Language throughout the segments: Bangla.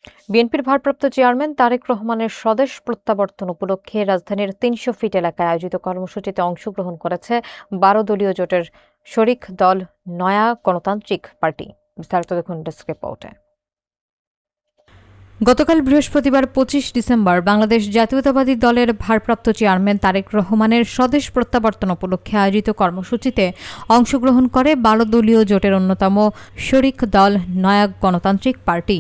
বিএনপির ভারপ্রাপ্ত চেয়ারম্যান তারেক রহমানের স্বদেশ প্রত্যাবর্তন উপলক্ষে রাজধানীর ৩০০ ফিট এলাকায় আয়োজিত কর্মসূচিতে অংশগ্রহণ করেছে ১২ দলীয় জোটের শরিক দল নয়া গণতান্ত্রিক পার্টি। বিস্তারিত দেখুন ডেস্ক রিপোর্টে। গতকাল বৃহস্পতিবার ২৫ ডিসেম্বর বাংলাদেশ জাতীয়তাবাদী দলের ভারপ্রাপ্ত চেয়ারম্যান তারেক রহমানের স্বদেশ প্রত্যাবর্তন উপলক্ষে আয়োজিত কর্মসূচিতে অংশগ্রহণ করে ১২ দলীয় জোটের অন্যতম শরিক দল নয়া গণতান্ত্রিক পার্টি।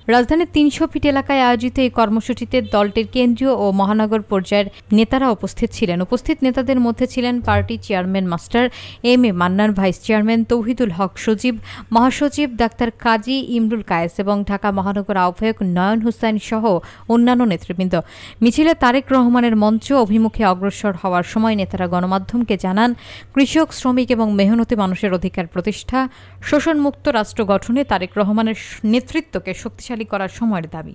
রাজধানীর ৩০০ ফিট এলাকায় আয়োজিত এই কর্মসূচিতে দলটির কেন্দ্রীয় ও মহানগর পর্যায়ের নেতারা উপস্থিত ছিলেন। উপস্থিত নেতাদের মধ্যে ছিলেন party chairman master M A Mannan, vice chairman Tauhidul হক সজীব, মহাসচিব ডাক্তার কাজী ইমরুল কায়েস এবং ঢাকা মহানগর আহ্বায়ক নয়ন হুসাইন সহ অন্যান্য নেতৃবৃন্দ। মিছিলে তারেক রহমানের মঞ্চ অভিমুখে অগ্রসর হওয়ার সময় নেতারা গণমাধ্যমকে জানান, কৃষক, শ্রমিক এবং মেহনতি মানুষের অধিকার প্রতিষ্ঠা, শোষণমুক্ত রাষ্ট্র গঠনে তারেক রহমানের নেতৃত্বকে শক্তিশালী করার সময়ের দাবি।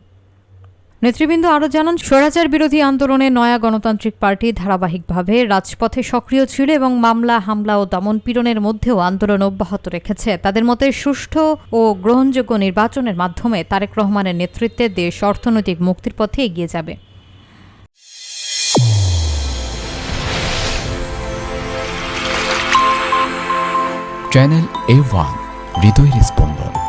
নেতৃবৃন্দ আরও জানান, স্বৈরাচার বিরোধী আন্দোলনে নয়া গণতান্ত্রিক পার্টি ধারাবাহিকভাবে রাজপথে সক্রিয় ছিল এবং মামলা, হামলা ও দমন-পীড়নের মধ্যেও আন্দোলন অব্যাহত রেখেছে। তাদের মতে সুষ্ঠু ও গ্রহণযোগ্য নির্বাচনের মাধ্যমে তারেক রহমানের নেতৃত্বে দেশ অর্থনৈতিক মুক্তির পথে এগিয়ে যাবে। চ্যানেল A1 হৃদয়ের স্পন্দন।